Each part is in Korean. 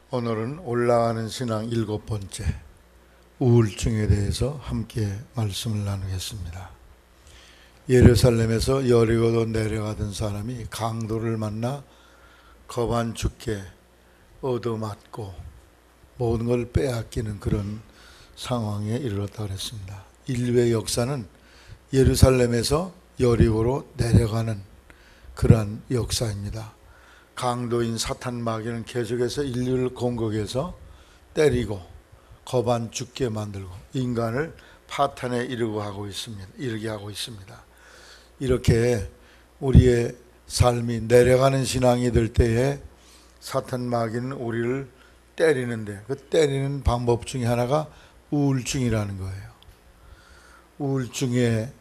오늘은 올라가는 신앙 7번째 우울증에 대해서 함께 말씀을 나누겠습니다. 예루살렘에서 여리고로 내려가던 사람이 강도를 만나 겁안 죽게 얻어맞고 모든 걸 빼앗기는 그런 상황에 이르렀다 그랬습니다. 인류의 역사는 예루살렘에서 여리고로 내려가는 그러한 역사입니다. 강도인 사탄 마귀는 계속해서 인류를 공격해서 때리고 겁안 죽게 만들고 인간을 파탄에 이르게 하고 있습니다. 이렇게 우리의 삶이 내려가는 신앙이 될 때에 사탄 마귀는 우리를 때리는데 그 때리는 방법 중에 하나가 우울증이라는 거예요. 우울증에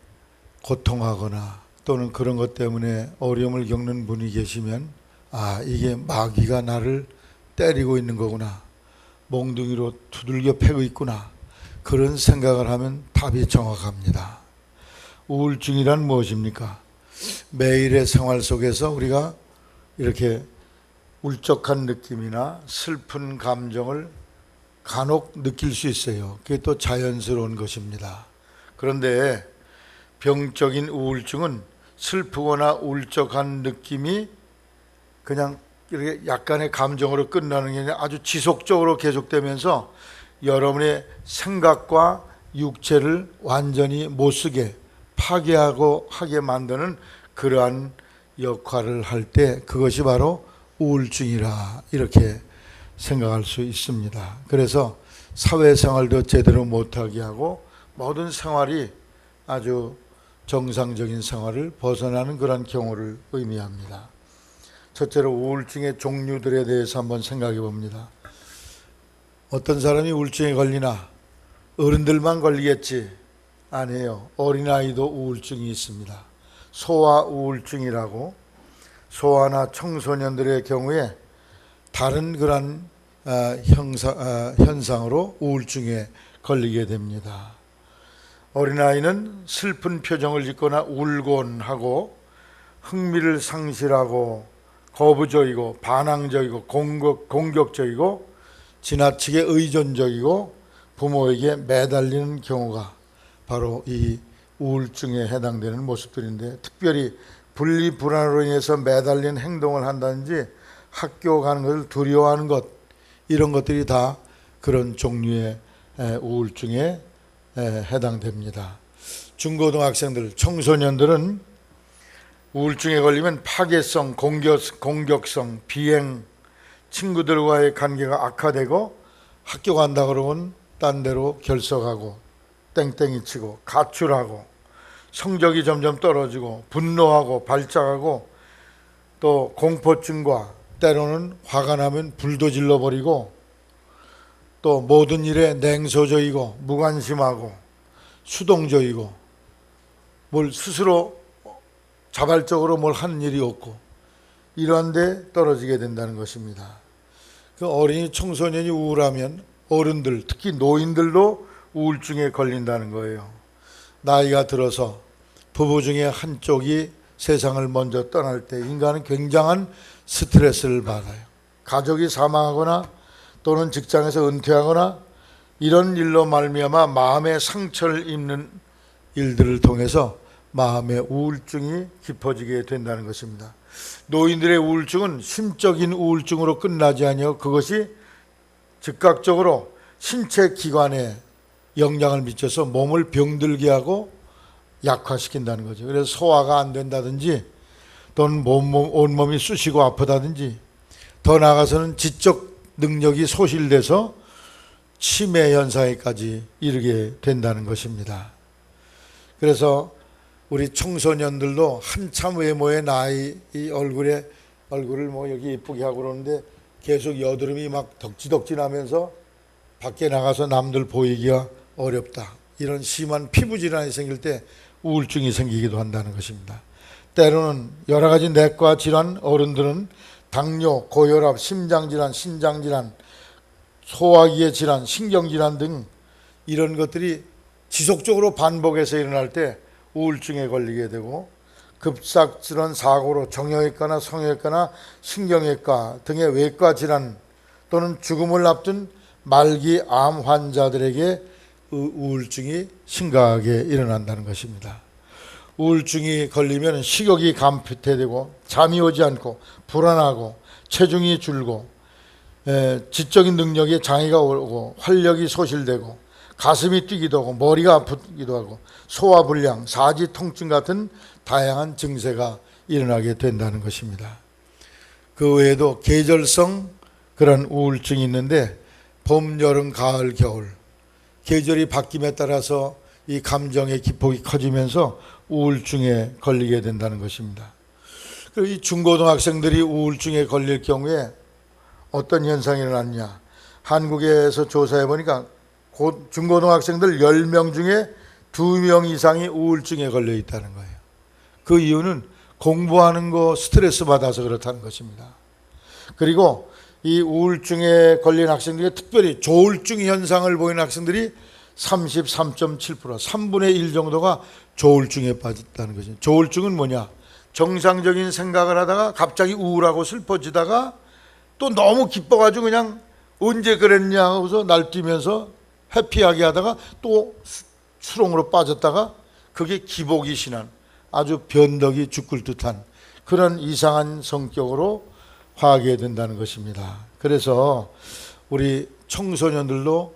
고통하거나 또는 그런 것 때문에 어려움을 겪는 분이 계시면 이게 마귀가 나를 때리고 있는 거구나, 몽둥이로 두들겨 패고 있구나, 그런 생각을 하면 답이 정확합니다. 우울증이란 무엇입니까? 매일의 생활 속에서 우리가 이렇게 울적한 느낌이나 슬픈 감정을 간혹 느낄 수 있어요. 그게 또 자연스러운 것입니다. 그런데 병적인 우울증은 슬프거나 울적한 느낌이 그냥 이렇게 약간의 감정으로 끝나는 게 아니라 아주 지속적으로 계속되면서 여러분의 생각과 육체를 완전히 못쓰게 파괴하고 하게 만드는 그러한 역할을 할 때 그것이 바로 우울증이라 이렇게 생각할 수 있습니다. 그래서 사회생활도 제대로 못하게 하고 모든 생활이 아주 정상적인 생활을 벗어나는 그런 경우를 의미합니다. 첫째로 우울증의 종류들에 대해서 한번 생각해 봅니다. 어떤 사람이 우울증에 걸리나 어른들만 걸리겠지? 아니에요. 어린아이도 우울증이 있습니다. 소아 우울증이라고, 소아나 청소년들의 경우에 다른 그런 현상으로 우울증에 걸리게 됩니다. 어린아이는 슬픈 표정을 짓거나 울곤 하고 흥미를 상실하고 거부적이고 반항적이고 공격적이고 지나치게 의존적이고 부모에게 매달리는 경우가 바로 이 우울증에 해당되는 모습들인데, 특별히 분리불안으로 인해서 매달리는 행동을 한다든지 학교 가는 것을 두려워하는 것, 이런 것들이 다 그런 종류의 우울증에 해당됩니다. 중고등학생들, 청소년들은 우울증에 걸리면 파괴성, 공격성, 비행, 친구들과의 관계가 악화되고 학교 간다 그러면 딴 데로 결석하고 땡땡이 치고 가출하고 성적이 점점 떨어지고 분노하고 발작하고 또 공포증과 때로는 화가 나면 불도 질러버리고 또 모든 일에 냉소적이고 무관심하고 수동적이고 뭘 스스로 자발적으로 뭘 하는 일이 없고 이런 데 떨어지게 된다는 것입니다. 그 어린이 청소년이 우울하면 어른들, 특히 노인들도 우울증에 걸린다는 거예요. 나이가 들어서 부부 중에 한쪽이 세상을 먼저 떠날 때 인간은 굉장한 스트레스를 받아요. 가족이 사망하거나 또는 직장에서 은퇴하거나 이런 일로 말미암아 마음의 상처를 입는 일들을 통해서 마음의 우울증이 깊어지게 된다는 것입니다. 노인들의 우울증은 심적인 우울증으로 끝나지 아니하고 그것이 즉각적으로 신체 기관에 영향을 미쳐서 몸을 병들게 하고 약화시킨다는 거죠. 그래서 소화가 안 된다든지 또는 온몸이 쑤시고 아프다든지 더 나아가서는 지적 능력이 소실돼서 치매 현상에까지 이르게 된다는 것입니다. 그래서 우리 청소년들도 한참 외모의 나이 얼굴을 여기 이쁘게 하고 그러는데 계속 여드름이 막 덕지덕지 나면서 밖에 나가서 남들 보이기가 어렵다, 이런 심한 피부 질환이 생길 때 우울증이 생기기도 한다는 것입니다. 때로는 여러 가지 내과 질환, 어른들은 당뇨, 고혈압, 심장질환, 신장질환, 소화기의 질환, 신경질환 등 이런 것들이 지속적으로 반복해서 일어날 때 우울증에 걸리게 되고, 급작스런 사고로 정형외과나 성형외과나 신경외과 등의 외과 질환 또는 죽음을 앞둔 말기 암 환자들에게 우울증이 심각하게 일어난다는 것입니다. 우울증이 걸리면 식욕이 감퇴되고 잠이 오지 않고 불안하고 체중이 줄고 지적인 능력에 장애가 오고 활력이 소실되고 가슴이 뛰기도 하고 머리가 아프기도 하고 소화불량, 사지 통증 같은 다양한 증세가 일어나게 된다는 것입니다. 그 외에도 계절성 그런 우울증이 있는데 봄, 여름, 가을, 겨울 계절이 바뀜에 따라서 이 감정의 기폭이 커지면서 우울증에 걸리게 된다는 것입니다. 그리고 이 중고등학생들이 우울증에 걸릴 경우에 어떤 현상이 일어났냐, 한국에서 조사해 보니까 중고등학생들 10명 중에 2명 이상이 우울증에 걸려 있다는 거예요. 그 이유는 공부하는 거 스트레스 받아서 그렇다는 것입니다. 그리고 이 우울증에 걸린 학생 중에 특별히 조울증 현상을 보이는 학생들이 33.7%, 3분의 1 정도가 조울증에 빠졌다는 것입니다. 조울증은 뭐냐? 정상적인 생각을 하다가 갑자기 우울하고 슬퍼지다가 또 너무 기뻐가지고 그냥 언제 그랬냐 하고서 날뛰면서 해피하게 하다가 또 수렁으로 빠졌다가 그게 기복이 심한 아주 변덕이 죽을 듯한 그런 이상한 성격으로 화하게 된다는 것입니다. 그래서 우리 청소년들도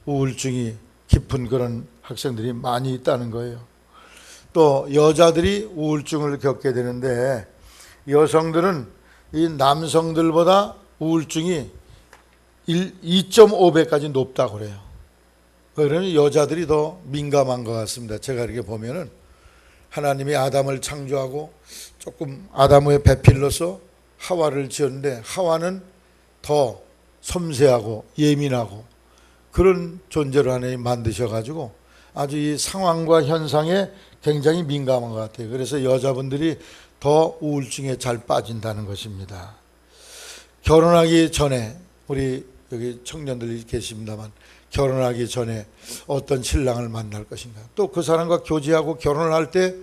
우울증이 깊은 그런 학생들이 많이 있다는 거예요. 또 여자들이 우울증을 겪게 되는데 여성들은 이 남성들보다 우울증이 2.5배까지 높다고 그래요. 그러면 여자들이 더 민감한 것 같습니다. 제가 이렇게 보면은 하나님이 아담을 창조하고 조금 아담의 배필로서 하와를 지었는데 하와는 더 섬세하고 예민하고 그런 존재로 하나님 만드셔가지고 아주 이 상황과 현상에 굉장히 민감한 것 같아요. 그래서 여자분들이 더 우울증에 잘 빠진다는 것입니다. 결혼하기 전에 우리 여기 청년들이 계십니다만 결혼하기 전에 어떤 신랑을 만날 것인가, 또 그 사람과 교제하고 결혼을 할 때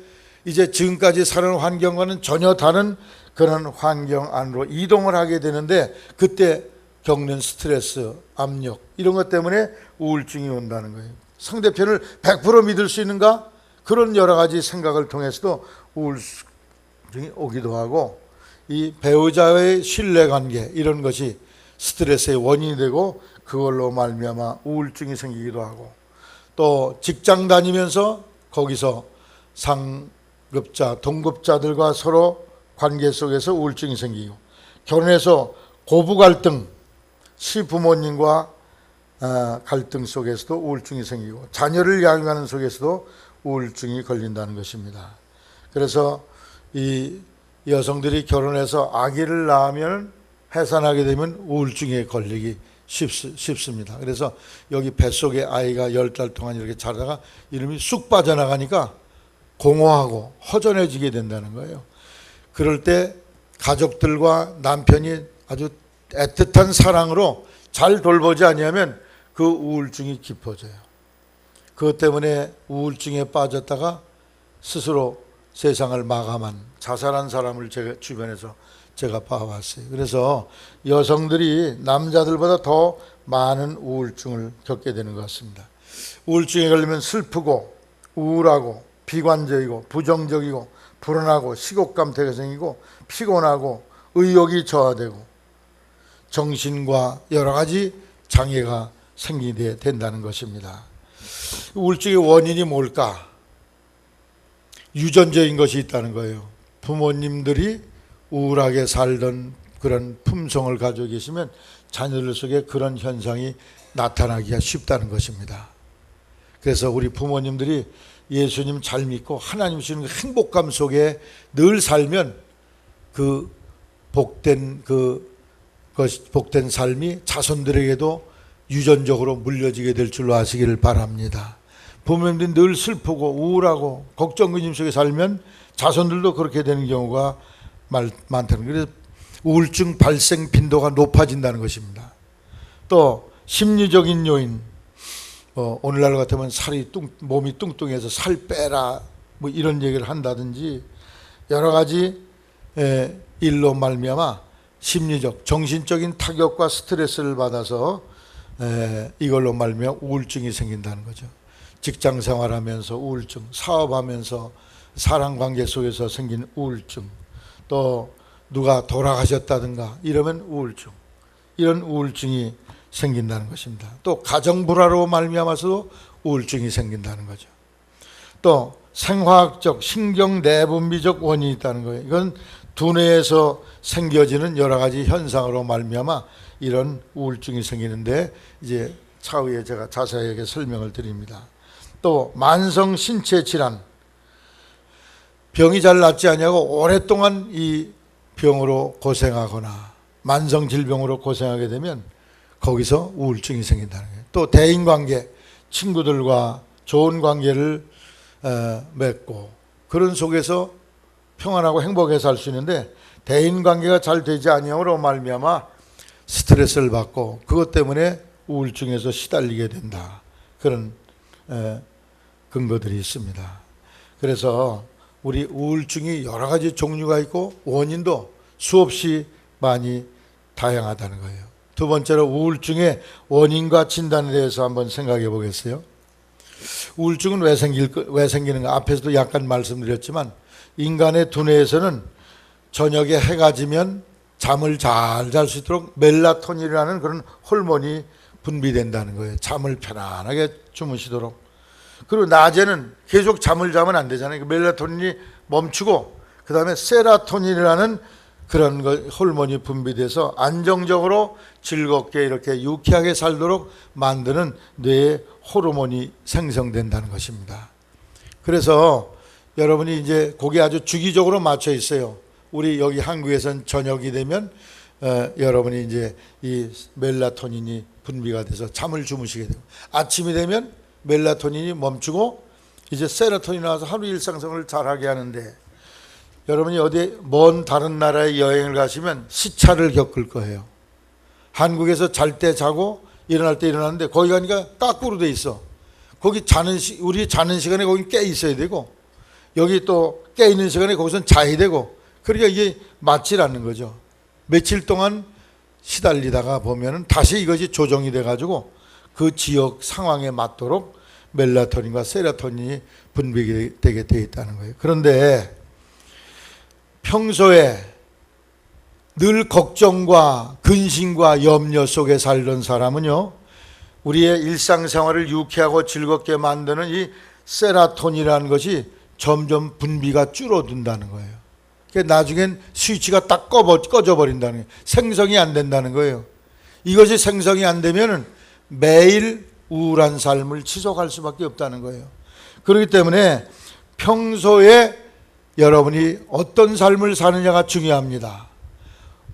이제 지금까지 사는 환경과는 전혀 다른 그런 환경 안으로 이동을 하게 되는데 그때 겪는 스트레스, 압력 이런 것 때문에 우울증이 온다는 거예요. 상대편을 100% 믿을 수 있는가? 그런 여러 가지 생각을 통해서도 우울증이 오기도 하고 이 배우자의 신뢰관계 이런 것이 스트레스의 원인이 되고 그걸로 말미암아 우울증이 생기기도 하고 또 직장 다니면서 거기서 상급자, 동급자들과 서로 관계 속에서 우울증이 생기고 결혼해서 고부 갈등, 시부모님과 갈등 속에서도 우울증이 생기고 자녀를 양육하는 속에서도 우울증이 걸린다는 것입니다. 그래서 이 여성들이 결혼해서 아기를 낳으면 해산하게 되면 우울증에 걸리기 쉽습니다. 그래서 여기 뱃속에 아이가 10달 동안 이렇게 자라다가 이름이 쑥 빠져나가니까 공허하고 허전해지게 된다는 거예요. 그럴 때 가족들과 남편이 아주 애틋한 사랑으로 잘 돌보지 않으면 그 우울증이 깊어져요. 그것 때문에 우울증에 빠졌다가 스스로 세상을 마감한 자살한 사람을 제가 주변에서 제가 봐왔어요. 그래서 여성들이 남자들보다 더 많은 우울증을 겪게 되는 것 같습니다. 우울증에 걸리면 슬프고 우울하고 비관적이고 부정적이고 불안하고 식욕감퇴가 생기고 피곤하고 의욕이 저하되고 정신과 여러 가지 장애가 생기게 된다는 것입니다. 우울증의 원인이 뭘까? 유전적인 것이 있다는 거예요. 부모님들이 우울하게 살던 그런 품성을 가지고 계시면 자녀들 속에 그런 현상이 나타나기가 쉽다는 것입니다. 그래서 우리 부모님들이 예수님 잘 믿고 하나님 주시는 행복감 속에 늘 살면 그 복된 삶이 자손들에게도 유전적으로 물려지게 될 줄로 아시기를 바랍니다. 부모님들이 늘 슬프고 우울하고 걱정근심 속에 살면 자손들도 그렇게 되는 경우가 많다는 거예요. 그래서 우울증 발생 빈도가 높아진다는 것입니다. 또 심리적인 요인, 오늘날 같으면 몸이 뚱뚱해서 살 빼라 뭐 이런 얘기를 한다든지 여러 가지 일로 말미암아 심리적, 정신적인 타격과 스트레스를 받아서 이걸로 말미암아 우울증이 생긴다는 거죠. 직장 생활하면서 우울증, 사업하면서 사랑관계 속에서 생긴 우울증, 또 누가 돌아가셨다든가 이러면 우울증, 이런 우울증이 생긴다는 것입니다. 또 가정불화로 말미암아서 우울증이 생긴다는 거죠. 또 생화학적, 신경 내분비적 원인이 있다는 거예요. 이건 두뇌에서 생겨지는 여러 가지 현상으로 말미암아 이런 우울증이 생기는데 이제 차후에 제가 자세하게 설명을 드립니다. 또 만성 신체 질환, 병이 잘 낫지 않냐고 오랫동안 이 병으로 고생하거나 만성 질병으로 고생하게 되면 거기서 우울증이 생긴다는 거예요. 또 대인관계, 친구들과 좋은 관계를 맺고 그런 속에서 평안하고 행복하게 살 수 있는데 대인관계가 잘 되지 아니함으로 말미암아 스트레스를 받고 그것 때문에 우울증에서 시달리게 된다. 그런 근거들이 있습니다. 그래서 우리 우울증이 여러 가지 종류가 있고 원인도 수없이 많이 다양하다는 거예요. 두 번째로 우울증의 원인과 진단에 대해서 한번 생각해 보겠어요. 우울증은 왜 생기는가? 앞에서도 약간 말씀드렸지만 인간의 두뇌에서는 저녁에 해가 지면 잠을 잘 잘 수 있도록 멜라토닌이라는 그런 호르몬이 분비된다는 거예요. 잠을 편안하게 주무시도록. 그리고 낮에는 계속 잠을 자면 안 되잖아요. 그 멜라토닌이 멈추고 그 다음에 세라토닌이라는 그런 호르몬이 분비돼서 안정적으로 즐겁게 이렇게 유쾌하게 살도록 만드는 뇌의 호르몬이 생성된다는 것입니다. 그래서 여러분이 이제 거기에 아주 주기적으로 맞춰 있어요. 우리 여기 한국에선 저녁이 되면 여러분이 이제 이 멜라토닌이 분비가 돼서 잠을 주무시게 되고 아침이 되면 멜라토닌이 멈추고 이제 세로토닌이 나와서 하루 일상생활을 잘하게 하는데 여러분이 어디 먼 다른 나라에 여행을 가시면 시차를 겪을 거예요. 한국에서 잘 때 자고 일어날 때 일어나는데 거기 가니까 까꾸로 돼 있어. 거기 우리 자는 시간에 거기 깨 있어야 되고 여기 또 깨 있는 시간에 거기선 자야 되고 그러니까 이게 맞질 않는 거죠. 며칠 동안 시달리다가 보면은 다시 이것이 조정이 돼 가지고 그 지역 상황에 맞도록 멜라토닌과 세로토닌이 분비되게 되어 있다는 거예요. 그런데 평소에 늘 걱정과 근심과 염려 속에 살던 사람은요, 우리의 일상생활을 유쾌하고 즐겁게 만드는 이 세로토닌이라는 것이 점점 분비가 줄어든다는 거예요. 그러니까 나중엔 스위치가 딱 꺼져 버린다는 거예요. 생성이 안 된다는 거예요. 이것이 생성이 안 되면은 매일 우울한 삶을 지속할 수밖에 없다는 거예요. 그렇기 때문에 평소에 여러분이 어떤 삶을 사느냐가 중요합니다.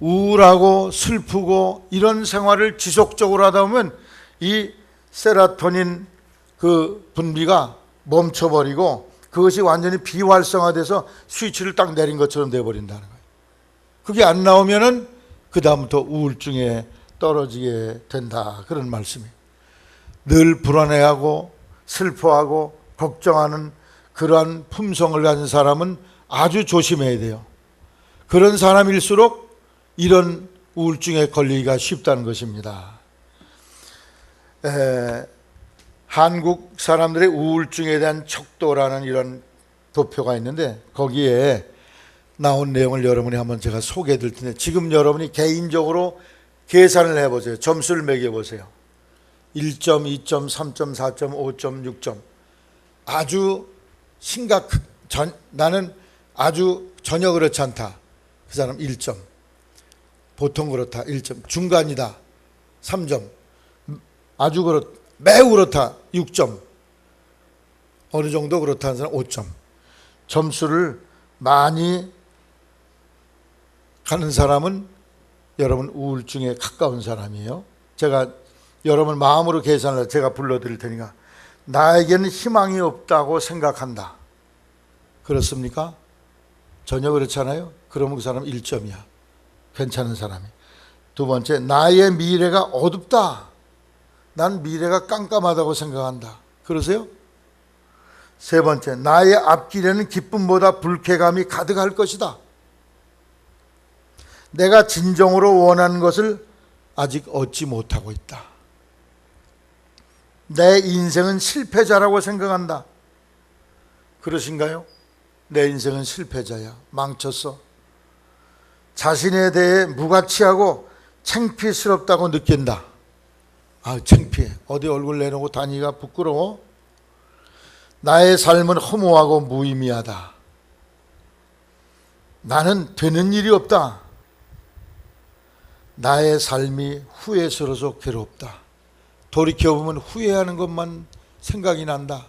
우울하고 슬프고 이런 생활을 지속적으로 하다 보면 이 세로토닌 그 분비가 멈춰버리고 그것이 완전히 비활성화돼서 스위치를 딱 내린 것처럼 돼버린다는 거예요. 그게 안 나오면은 그 다음부터 우울증에 떨어지게 된다. 그런 말씀이에요. 늘 불안해하고 슬퍼하고 걱정하는 그러한 품성을 가진 사람은 아주 조심해야 돼요. 그런 사람일수록 이런 우울증에 걸리기가 쉽다는 것입니다. 한국 사람들의 우울증에 대한 척도라는 이런 도표가 있는데 거기에 나온 내용을 여러분이 한번 제가 소개해 드릴 텐데 지금 여러분이 개인적으로 계산을 해보세요. 점수를 매겨보세요. 1점, 2점, 3점, 4점, 5점, 6점. 아주 나는 아주 전혀 그렇지 않다. 그 사람 1점. 보통 그렇다. 1점. 중간이다. 3점. 아주 매우 그렇다. 6점. 어느 정도 그렇다는 사람 5점. 점수를 많이 가는 사람은 여러분 우울증에 가까운 사람이에요. 제가 여러분 마음으로 계산을 제가 불러드릴 테니까 나에게는 희망이 없다고 생각한다. 그렇습니까? 전혀 그렇잖아요. 그러면 그 사람 1점이야. 괜찮은 사람이. 두 번째, 나의 미래가 어둡다. 난 미래가 깜깜하다고 생각한다. 그러세요? 세 번째, 나의 앞길에는 기쁨보다 불쾌감이 가득할 것이다. 내가 진정으로 원하는 것을 아직 얻지 못하고 있다. 내 인생은 실패자라고 생각한다. 그러신가요? 내 인생은 실패자야. 망쳤어. 자신에 대해 무가치하고 창피스럽다고 느낀다. 창피해. 어디 얼굴 내놓고 다니기가 부끄러워. 나의 삶은 허무하고 무의미하다. 나는 되는 일이 없다. 나의 삶이 후회스러워서 괴롭다. 돌이켜보면 후회하는 것만 생각이 난다.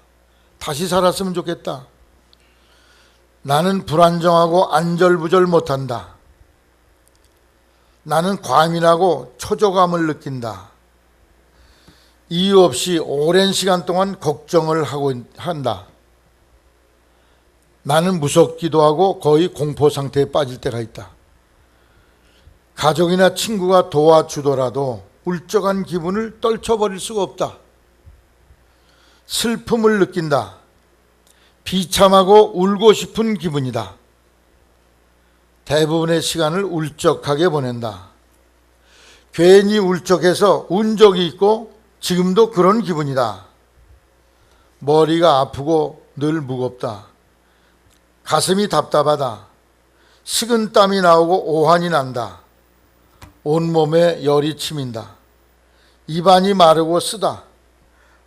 다시 살았으면 좋겠다. 나는 불안정하고 안절부절 못한다. 나는 과민하고 초조감을 느낀다. 이유 없이 오랜 시간 동안 걱정을 한다. 나는 무섭기도 하고 거의 공포 상태에 빠질 때가 있다. 가족이나 친구가 도와주더라도 울적한 기분을 떨쳐버릴 수가 없다. 슬픔을 느낀다. 비참하고 울고 싶은 기분이다. 대부분의 시간을 울적하게 보낸다. 괜히 울적해서 운 적이 있고 지금도 그런 기분이다. 머리가 아프고 늘 무겁다. 가슴이 답답하다. 식은 땀이 나오고 오한이 난다. 온몸에 열이 치민다. 입안이 마르고 쓰다.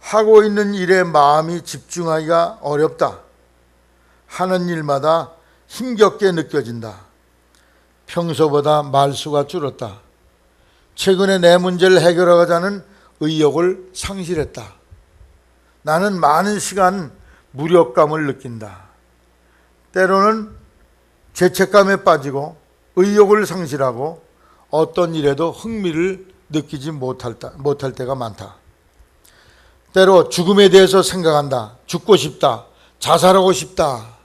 하고 있는 일에 마음이 집중하기가 어렵다. 하는 일마다 힘겹게 느껴진다. 평소보다 말수가 줄었다. 최근에 내 문제를 해결하자는 의욕을 상실했다. 나는 많은 시간 무력감을 느낀다. 때로는 죄책감에 빠지고 의욕을 상실하고 어떤 일에도 흥미를 느끼지 못할 때가 많다. 때로 죽음에 대해서 생각한다. 죽고 싶다. 자살하고 싶다.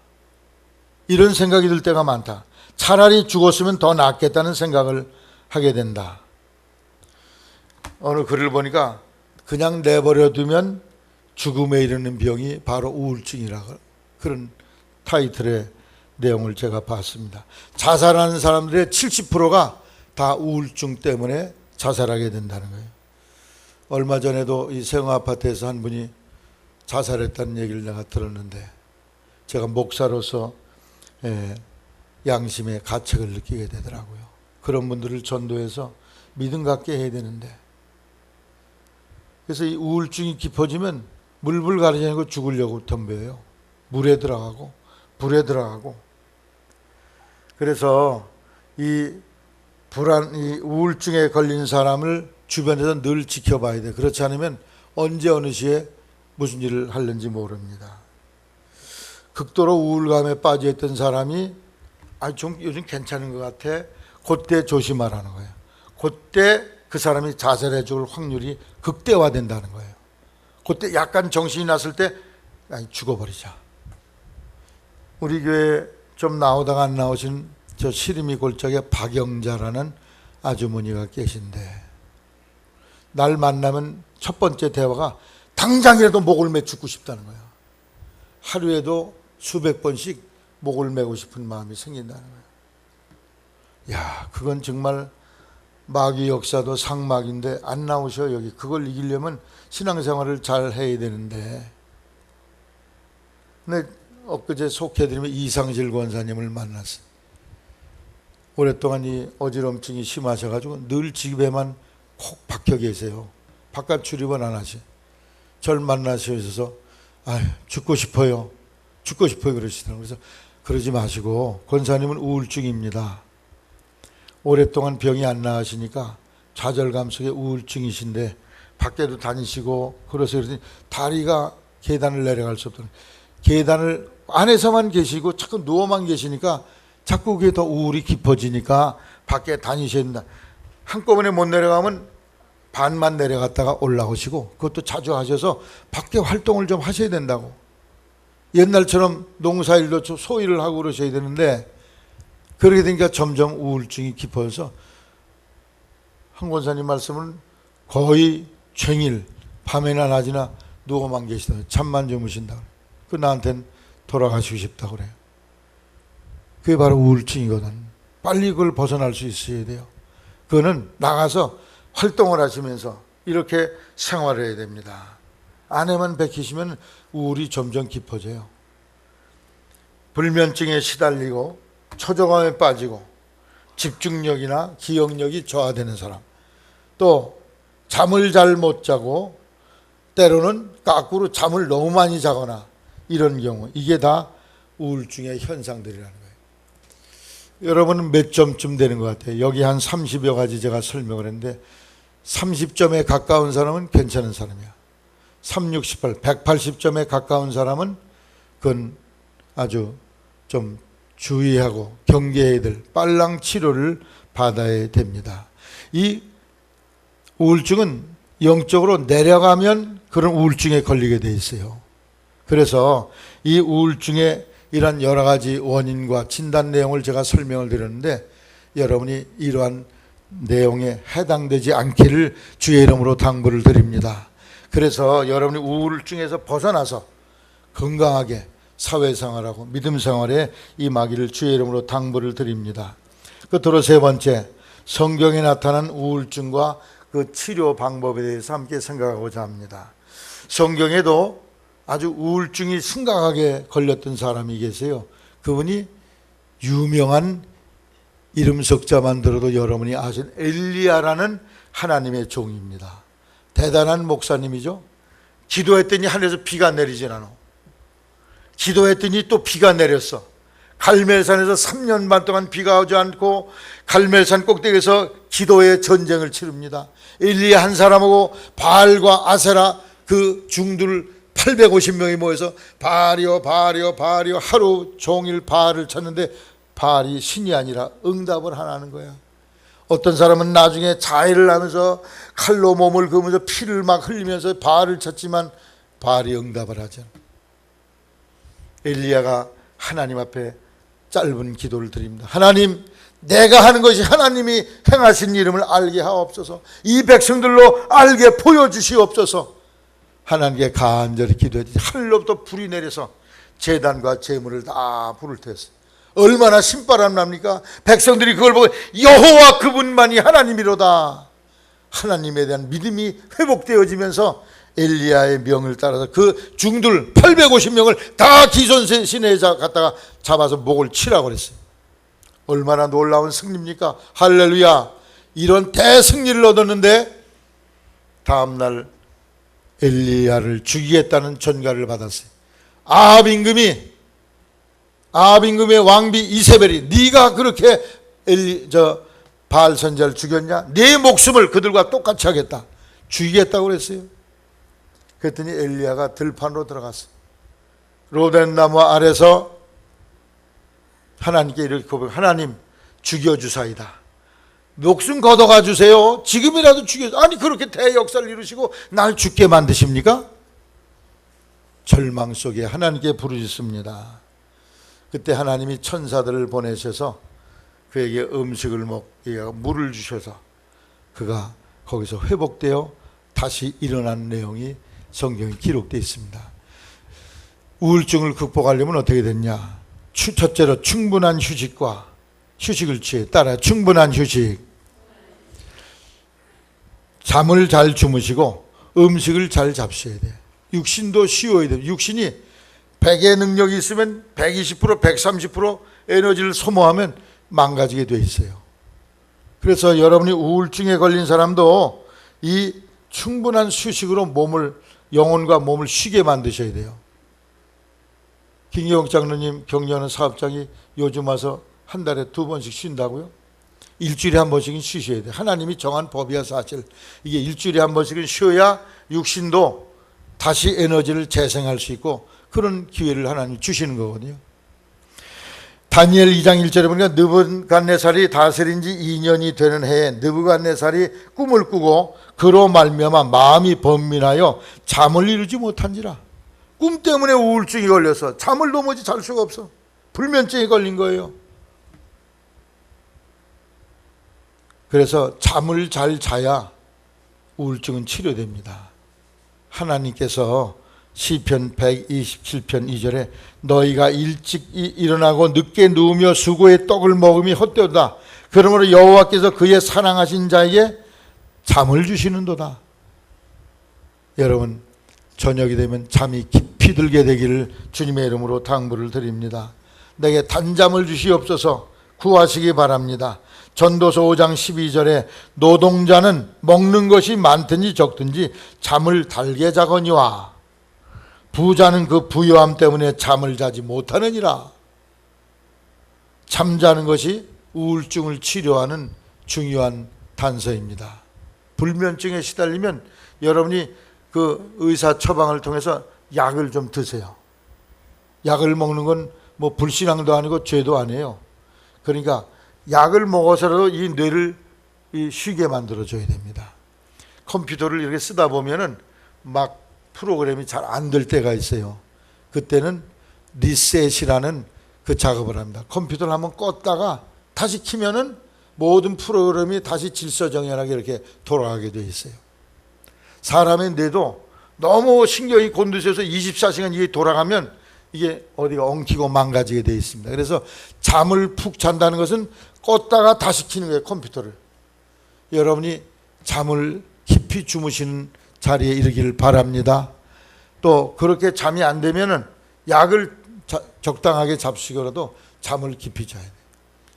이런 생각이 들 때가 많다. 차라리 죽었으면 더 낫겠다는 생각을 하게 된다. 어느 글을 보니까 그냥 내버려 두면 죽음에 이르는 병이 바로 우울증이라고, 그런 타이틀의 내용을 제가 봤습니다. 자살하는 사람들의 70%가 다 우울증 때문에 자살하게 된다는 거예요. 얼마 전에도 이 세흥 아파트에서 한 분이 자살했다는 얘기를 내가 들었는데, 제가 목사로서 양심의 가책을 느끼게 되더라고요. 그런 분들을 전도해서 믿음 갖게 해야 되는데, 그래서 이 우울증이 깊어지면 물불 가리지 죽으려고 덤벼요. 물에 들어가고 불에 들어가고. 그래서 이 우울증에 걸린 사람을 주변에서 늘 지켜봐야 돼. 그렇지 않으면 언제 어느 시에 무슨 일을 하는지 모릅니다. 극도로 우울감에 빠져있던 사람이 좀 요즘 괜찮은 것 같아. 그때 조심하라는 거예요. 그때 그 사람이 자살해 줄 확률이 극대화된다는 거예요. 그때 약간 정신이 났을 때 죽어버리자. 우리 교회 좀 나오다가 안 나오신 저 시리미 골짜기에 박영자라는 아주머니가 계신데, 날 만나면 첫 번째 대화가 당장이라도 목을 매 죽고 싶다는 거예요. 하루에도 수백 번씩 목을 매고 싶은 마음이 생긴다는 거예요. 야, 그건 정말 마귀 역사도 상막인데 안 나오셔. 여기 그걸 이기려면 신앙생활을 잘 해야 되는데. 근데 엊그제 속해드리면 이상실 권사님을 만났어요. 오랫동안 이 어지럼증이 심하셔가지고 늘 집에만 콕 박혀 계세요. 바깥 출입은 안 하시. 절 만나셔서 죽고 싶어요. 죽고 싶어요 그러시더라고요. 그래서 그러지 마시고, 권사님은 우울증입니다. 오랫동안 병이 안 나으시니까 좌절감 속에 우울증이신데 밖에도 다니시고 그러세요. 그러더니 다리가 계단을 내려갈 수 없다는, 계단을 안에서만 계시고 자꾸 누워만 계시니까 자꾸 그게 더 우울이 깊어지니까 밖에 다니셔야 된다. 한꺼번에 못 내려가면 반만 내려갔다가 올라오시고, 그것도 자주 하셔서 밖에 활동을 좀 하셔야 된다고. 옛날처럼 농사일도 소일을 하고 그러셔야 되는데, 그러게 되니까 점점 우울증이 깊어져서 한 권사님 말씀은 거의 종일 밤이나 낮이나 누워만 계시다. 잠만 주무신다. 그 나한테는 돌아가시고 싶다고 그래요. 그게 바로 우울증이거든. 빨리 그걸 벗어날 수 있어야 돼요. 그거는 나가서 활동을 하시면서 이렇게 생활을 해야 됩니다. 안에만 베끼시면 우울이 점점 깊어져요. 불면증에 시달리고 초조감에 빠지고 집중력이나 기억력이 저하되는 사람, 또 잠을 잘 못 자고 때로는 거꾸로 잠을 너무 많이 자거나 이런 경우, 이게 다 우울증의 현상들이라는 거예요. 여러분은 몇 점쯤 되는 것 같아요? 여기 한 30여 가지 제가 설명을 했는데 30점에 가까운 사람은 괜찮은 사람이야. 3, 68, 180점에 가까운 사람은 그건 아주 좀 주의하고 경계해야 될 빨랑 치료를 받아야 됩니다. 이 우울증은 영적으로 내려가면 그런 우울증에 걸리게 돼 있어요. 그래서 이 우울증의 이런 여러 가지 원인과 진단 내용을 제가 설명을 드렸는데 여러분이 이러한 내용에 해당되지 않기를 주의 이름으로 당부를 드립니다. 그래서 여러분이 우울증에서 벗어나서 건강하게 사회생활하고 믿음생활에 임하기를 주의 이름으로 당부를 드립니다. 끝으로 세 번째, 성경에 나타난 우울증과 그 치료 방법에 대해서 함께 생각하고자 합니다. 성경에도 아주 우울증이 심각하게 걸렸던 사람이 계세요. 그분이 유명한 이름 석자만 들어도 여러분이 아시는 엘리야라는 하나님의 종입니다. 대단한 목사님이죠. 기도했더니 하늘에서 비가 내리질 않아. 기도했더니 또 비가 내렸어. 갈멜산에서 3년 반 동안 비가 오지 않고 갈멜산 꼭대기에서 기도의 전쟁을 치릅니다. 엘리야 한 사람하고 바알과 아세라 그 중들 850명이 모여서 바알이요 바알이요 바알이요 하루 종일 바알을 찾는데 바알이 신이 아니라 응답을 하는 거야. 어떤 사람은 나중에 자해를 하면서 칼로 몸을 그으면서 피를 막 흘리면서 바알을 찾지만 바알이 응답을 하죠. 엘리야가 하나님 앞에 짧은 기도를 드립니다. 하나님, 내가 하는 것이 하나님이 행하신 이름을 알게 하옵소서. 이 백성들로 알게 보여주시옵소서. 하나님께 간절히 기도했더니 하늘로부터 불이 내려서 제단과 제물을 다 불을 텄어요. 얼마나 신바람 납니까? 백성들이 그걸 보고 여호와 그분만이 하나님이로다. 하나님에 대한 믿음이 회복되어지면서 엘리야의 명을 따라서 그 중들 850명을 다 기손신에 갖다가 잡아서 목을 치라고 그랬어요. 얼마나 놀라운 승리입니까? 할렐루야. 이런 대승리를 얻었는데 다음날 엘리야를 죽이겠다는 전가를 받았어요. 아합 임금의 왕비 이세벨이 네가 그렇게 바알 선지자를 죽였냐? 네 목숨을 그들과 똑같이 하겠다. 죽이겠다고 그랬어요. 그랬더니 엘리야가 들판으로 들어갔어. 로덴나무 아래서 하나님께 이렇게 고백, 하나님 죽여주사이다. 목숨 걷어가 주세요. 지금이라도 죽여. 아니 그렇게 대역사를 이루시고 날 죽게 만드십니까? 절망 속에 하나님께 부르짖습니다. 그때 하나님이 천사들을 보내셔서 그에게 음식을 먹게 물을 주셔서 그가 거기서 회복되어 다시 일어난 내용이 성경에 기록되어 있습니다. 우울증을 극복하려면 어떻게 됐냐? 첫째로 충분한 휴식과 휴식을 취해. 따라 충분한 휴식. 잠을 잘 주무시고 음식을 잘 잡수셔야 돼요. 육신도 쉬어야 돼요. 육신이 100의 능력이 있으면 120%, 130% 에너지를 소모하면 망가지게 돼 있어요. 그래서 여러분이 우울증에 걸린 사람도 이 충분한 휴식으로 영혼과 몸을 쉬게 만드셔야 돼요. 김기영 장로님 격려하는 사업장이 요즘 와서 한 달에 2번씩 쉰다고요? 일주일에 한 번씩은 쉬셔야 돼요. 하나님이 정한 법이야 사실. 이게 일주일에 한 번씩은 쉬어야 육신도 다시 에너지를 재생할 수 있고 그런 기회를 하나님이 주시는 거거든요. 다니엘 2장 1절에 보니까 느부갓네살이 다스린 지 2년이 되는 해에 느부갓네살이 꿈을 꾸고 그로 말미암아 마음이 번민하여 잠을 이루지 못한지라. 꿈 때문에 우울증이 걸려서 잠을 도무지 잘 수가 없어. 불면증이 걸린 거예요. 그래서 잠을 잘 자야 우울증은 치료됩니다. 하나님께서 시편 127편 2절에 너희가 일찍 일어나고 늦게 누우며 수고의 떡을 먹음이 헛되도다. 그러므로 여호와께서 그의 사랑하신 자에게 잠을 주시는도다. 여러분, 저녁이 되면 잠이 깊이 들게 되기를 주님의 이름으로 당부를 드립니다. 내게 단잠을 주시옵소서 구하시기 바랍니다. 전도서 5장 12절에 노동자는 먹는 것이 많든지 적든지 잠을 달게 자거니와 부자는 그 부요함 때문에 잠을 자지 못하느니라. 잠자는 것이 우울증을 치료하는 중요한 단서입니다. 불면증에 시달리면 여러분이 그 의사 처방을 통해서 약을 좀 드세요. 약을 먹는 건 뭐 불신앙도 아니고 죄도 아니에요. 그러니까 약을 먹어서라도 이 뇌를 쉬게 만들어줘야 됩니다. 컴퓨터를 이렇게 쓰다 보면은 막 프로그램이 잘 안 될 때가 있어요. 그때는 리셋이라는 그 작업을 합니다. 컴퓨터를 한번 껐다가 다시 켜면은 모든 프로그램이 다시 질서정연하게 이렇게 돌아가게 돼 있어요. 사람의 뇌도 너무 신경이 곤두서서 24시간 이게 돌아가면 이게 어디가 엉키고 망가지게 돼 있습니다. 그래서 잠을 푹 잔다는 것은 껐다가 다시 켜는 거예요, 컴퓨터를. 여러분이 잠을 깊이 주무시는 자리에 이르기를 바랍니다. 또 그렇게 잠이 안 되면은 약을 적당하게 잡수시고라도 잠을 깊이 자야 돼요.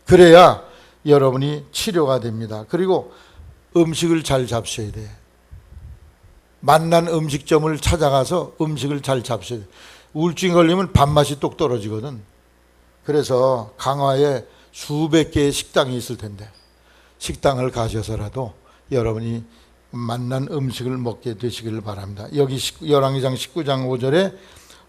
그래야 여러분이 치료가 됩니다. 그리고 음식을 잘 잡수셔야 돼요. 맛난 음식점을 찾아가서 음식을 잘 잡수셔야 돼요. 우울증이 걸리면 밥맛이 똑 떨어지거든. 그래서 강화에 수백 개의 식당이 있을 텐데 식당을 가셔서라도 여러분이 맛난 음식을 먹게 되시길 바랍니다. 여기 열왕기상 19장 5절에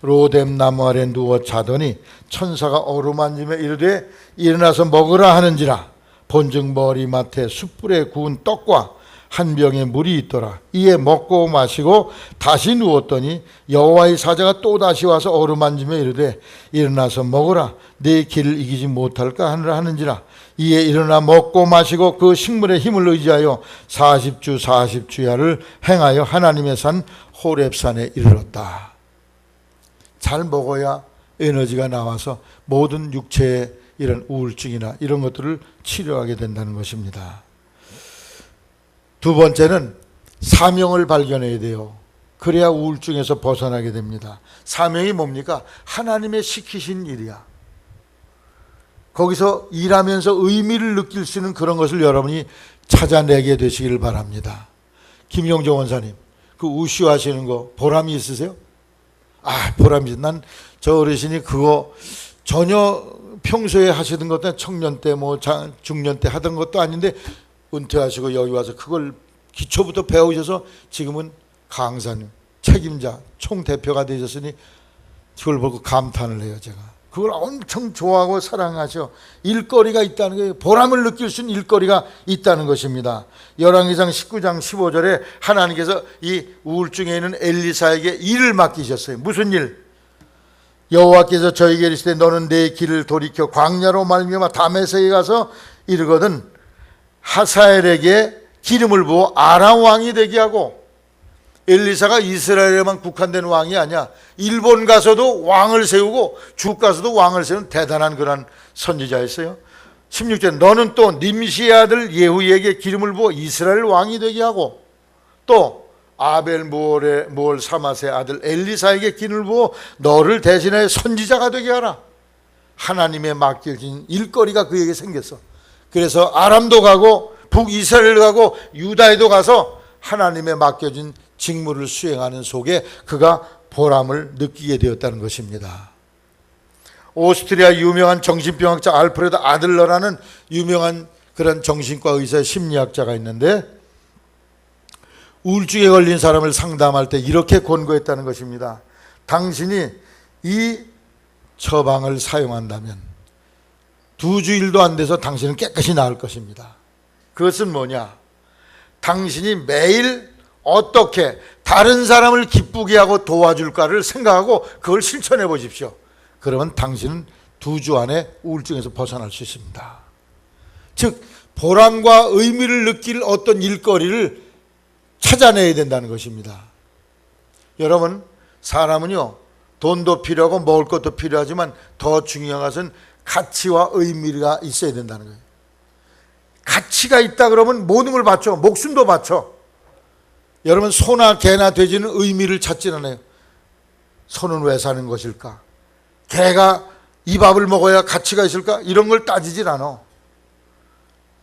로뎀 나무 아래 누워 자더니 천사가 어루만지며 이르되 일어나서 먹으라 하는지라. 본즉 머리맡에 숯불에 구운 떡과 한 병에 물이 있더라. 이에 먹고 마시고 다시 누웠더니 여호와의 사자가 또 다시 와서 어루만지며 이르되 일어나서 먹으라. 내 길을 이기지 못할까 하느라 하는지라. 이에 일어나 먹고 마시고 그 식물의 힘을 의지하여 40주 40주야를 행하여 하나님의 산 호렙산에 이르렀다. 잘 먹어야 에너지가 나와서 모든 육체의 이런 우울증이나 이런 것들을 치료하게 된다는 것입니다. 두 번째는 사명을 발견해야 돼요. 그래야 우울증에서 벗어나게 됩니다. 사명이 뭡니까? 하나님의 시키신 일이야. 거기서 일하면서 의미를 느낄 수 있는 그런 것을 여러분이 찾아내게 되시길 바랍니다. 김용정 원사님, 그 우슈 하시는 거 보람이 있으세요? 보람이 있어. 난 저 어르신이 그거 전혀 평소에 하시던 것도 청년 때 뭐 중년 때 하던 것도 아닌데 은퇴하시고 여기 와서 그걸 기초부터 배우셔서 지금은 강사님, 책임자, 총대표가 되셨으니 그걸 보고 감탄을 해요. 제가 그걸 엄청 좋아하고 사랑하셔. 일거리가 있다는 거예요. 보람을 느낄 수 있는 일거리가 있다는 것입니다. 열왕기상 19장 15절에 하나님께서 이 우울증에 있는 엘리사에게 일을 맡기셨어요. 무슨 일? 여호와께서 저에게 이르시되 너는 내 길을 돌이켜 광야로 말미암아 다메섹에 가서 이르거든 하사엘에게 기름을 부어 아람 왕이 되게 하고. 엘리사가 이스라엘에만 국한된 왕이 아니야. 일본 가서도 왕을 세우고 죽 가서도 왕을 세우는 대단한 그런 선지자였어요. 16절 너는 또 님시의 아들 예후에게 기름을 부어 이스라엘 왕이 되게 하고 또 아벨 무올 사마스의 아들 엘리사에게 기름을 부어 너를 대신하여 선지자가 되게 하라. 하나님의 맡겨진 일거리가 그에게 생겼어. 그래서 아람도 가고 북이스라엘 가고 유다에도 가서 하나님의 맡겨진 직무를 수행하는 속에 그가 보람을 느끼게 되었다는 것입니다. 오스트리아 유명한 정신병학자 알프레드 아들러라는 유명한 그런 정신과 의사 심리학자가 있는데 우울증에 걸린 사람을 상담할 때 이렇게 권고했다는 것입니다. 당신이 이 처방을 사용한다면 2주일도 안 돼서 당신은 깨끗이 나을 것입니다. 그것은 뭐냐? 당신이 매일 어떻게 다른 사람을 기쁘게 하고 도와줄까를 생각하고 그걸 실천해 보십시오. 그러면 당신은 2주 안에 우울증에서 벗어날 수 있습니다. 즉 보람과 의미를 느낄 어떤 일거리를 찾아내야 된다는 것입니다. 여러분 사람은요, 돈도 필요하고 먹을 것도 필요하지만 더 중요한 것은 가치와 의미가 있어야 된다는 거예요. 가치가 있다 그러면 모든 걸 바쳐. 목숨도 바쳐. 여러분, 소나 개나 돼지는 의미를 찾지 않아요. 소는 왜 사는 것일까? 개가 이 밥을 먹어야 가치가 있을까? 이런 걸 따지질 않아.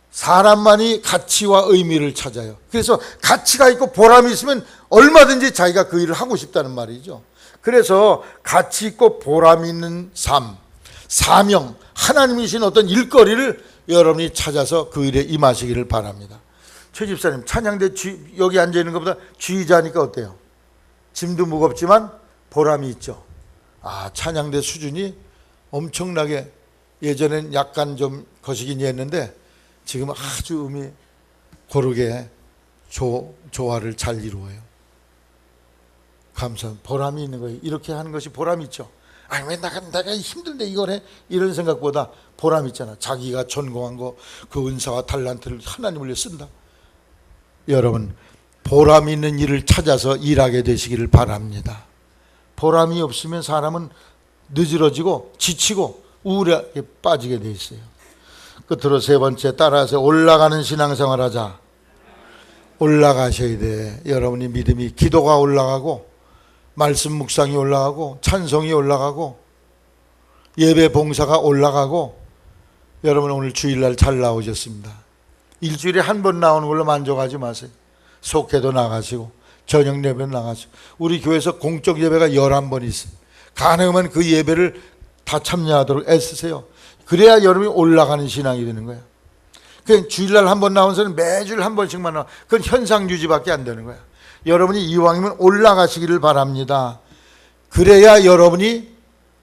사람만이 가치와 의미를 찾아요. 그래서 가치가 있고 보람이 있으면 얼마든지 자기가 그 일을 하고 싶다는 말이죠. 그래서 가치 있고 보람 있는 삶, 사명, 하나님이신 어떤 일거리를 여러분이 찾아서 그 일에 임하시기를 바랍니다. 최 집사님, 찬양대 여기 앉아있는 것보다 지휘자니까 어때요? 짐도 무겁지만 보람이 있죠. 찬양대 수준이 엄청나게, 예전엔 약간 좀 거시기니 했는데 지금은 아주 음이 고르게 조화를 잘 이루어요. 감사합니다. 보람이 있는 거예요. 이렇게 하는 것이 보람이 있죠. 아니, 왜 내가 힘든데 이걸 해? 이런 생각보다 보람 있잖아. 자기가 전공한 거, 그 은사와 달란트를 하나님을 위해 쓴다. 여러분, 보람 있는 일을 찾아서 일하게 되시기를 바랍니다. 보람이 없으면 사람은 늦어지고 지치고 우울에 빠지게 돼 있어요. 끝으로 세 번째, 따라서 올라가는 신앙생활 하자. 올라가셔야 돼. 여러분이 믿음이, 기도가 올라가고 말씀 묵상이 올라가고 찬송이 올라가고 예배 봉사가 올라가고. 여러분, 오늘 주일날 잘 나오셨습니다. 일주일에 한 번 나오는 걸로 만족하지 마세요. 속회도 나가시고 저녁 예배도 나가시고. 우리 교회에서 공적 예배가 11번 있어요. 가능하면 그 예배를 다 참여하도록 애쓰세요. 그래야 여러분이 올라가는 신앙이 되는 거예요. 그냥 주일날 한 번 나온 사람은 매주일 한 번씩만 나와. 그건 현상 유지밖에 안 되는 거야. 여러분이 이왕이면 올라가시기를 바랍니다. 그래야 여러분이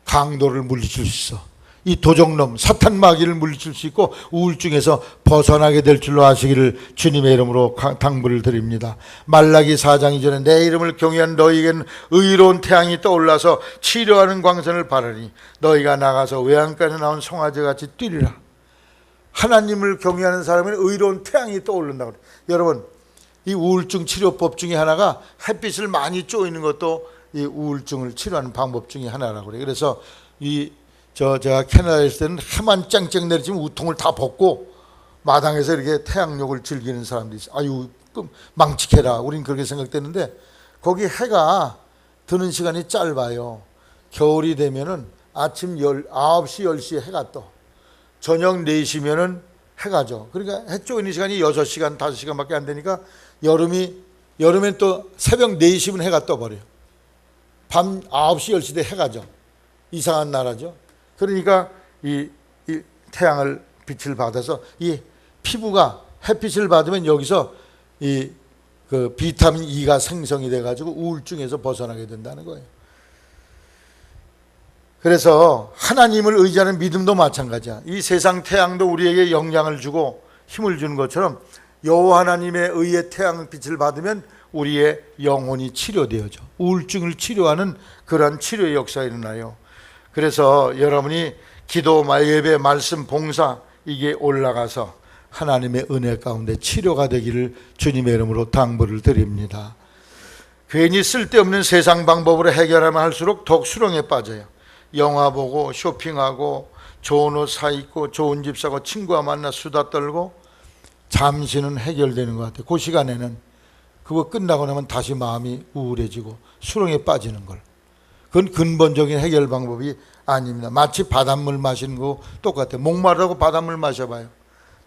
강도를 물리칠 수 있어. 이 도적놈 사탄 마귀를 물리칠 수 있고 우울증에서 벗어나게 될 줄로 아시기를 주님의 이름으로 당부를 드립니다. 말라기 4장 2절에 내 이름을 경외한 너희에게는 의로운 태양이 떠올라서 치료하는 광선을 바라니 너희가 나가서 외양간에 나온 송아지같이 뛰리라. 하나님을 경외하는 사람은 의로운 태양이 떠오른다고 그래요. 여러분, 이 우울증 치료법 중에 하나가 햇빛을 많이 쬐는 것도 이 우울증을 치료하는 방법 중에 하나라고 그래요. 그래서 제가 캐나다에 있을 때는 해만 쨍쨍 내리치면 우통을 다 벗고 마당에서 이렇게 태양욕을 즐기는 사람들이 있어요. 아유, 망치해라. 우린 그렇게 생각되는데 거기 해가 드는 시간이 짧아요. 겨울이 되면은 아침 9시, 10시에 해가 떠. 저녁 4시면은 해가 져. 그러니까 해 쪼이는 시간이 6시간, 5시간밖에 안 되니까 여름엔 또 새벽 4시면 해가 떠버려요. 밤 9시, 10시 때 해가 져. 이상한 나라죠. 그러니까 이 태양을 빛을 받아서 이 피부가 햇빛을 받으면 여기서 그 비타민 E가 생성이 돼가지고 우울증에서 벗어나게 된다는 거예요. 그래서 하나님을 의지하는 믿음도 마찬가지야. 이 세상 태양도 우리에게 영향을 주고 힘을 주는 것처럼 여호와 하나님의 의의 태양빛을 받으면 우리의 영혼이 치료되어져. 우울증을 치료하는 그러한 치료의 역사가 일어나요. 그래서 여러분이 기도, 예배, 말씀, 봉사 이게 올라가서 하나님의 은혜 가운데 치료가 되기를 주님의 이름으로 당부를 드립니다. 괜히 쓸데없는 세상 방법으로 해결하면 할수록 더욱 수렁에 빠져요. 영화 보고 쇼핑하고 좋은 옷 사 입고 좋은 집 사고 친구와 만나 수다 떨고 잠시는 해결되는 것 같아요. 그 시간에는 그거 끝나고 나면 다시 마음이 우울해지고 수렁에 빠지는 걸. 그건 근본적인 해결 방법이 아닙니다. 마치 바닷물 마시는 거 똑같아요. 목마르다고 바닷물 마셔봐요.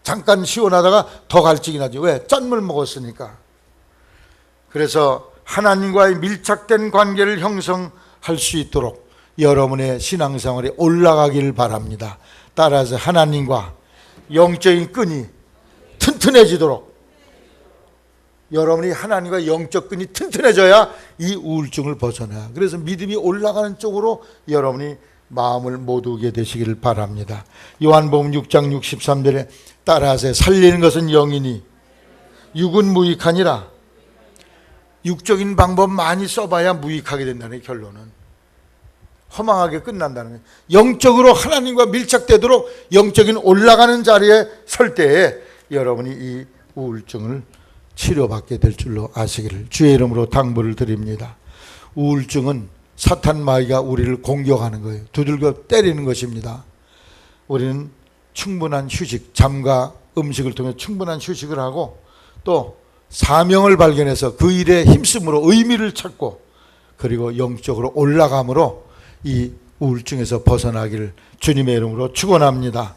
잠깐 시원하다가 더 갈증이 나죠. 왜? 짠물 먹었으니까. 그래서 하나님과의 밀착된 관계를 형성할 수 있도록 여러분의 신앙생활에 올라가기를 바랍니다. 따라서 하나님과 영적인 끈이 튼튼해지도록, 여러분이 하나님과 영적 끈이 튼튼해져야 이 우울증을 벗어나. 그래서 믿음이 올라가는 쪽으로 여러분이 마음을 모두게 되시기를 바랍니다. 요한복음 6장 63절에 따라하세요. 살리는 것은 영이니 육은 무익하니라. 육적인 방법 많이 써봐야 무익하게 된다는 결론은 허망하게 끝난다는 거예요. 영적으로 하나님과 밀착되도록 영적인 올라가는 자리에 설 때에 여러분이 이 우울증을 치료받게 될 줄로 아시기를 주의 이름으로 당부를 드립니다. 우울증은 사탄 마귀가 우리를 공격하는 거예요. 두들겨 때리는 것입니다. 우리는 충분한 휴식, 잠과 음식을 통해 충분한 휴식을 하고 또 사명을 발견해서 그 일에 힘쓰므로 의미를 찾고 그리고 영적으로 올라감으로 이 우울증에서 벗어나기를 주님의 이름으로 축원합니다.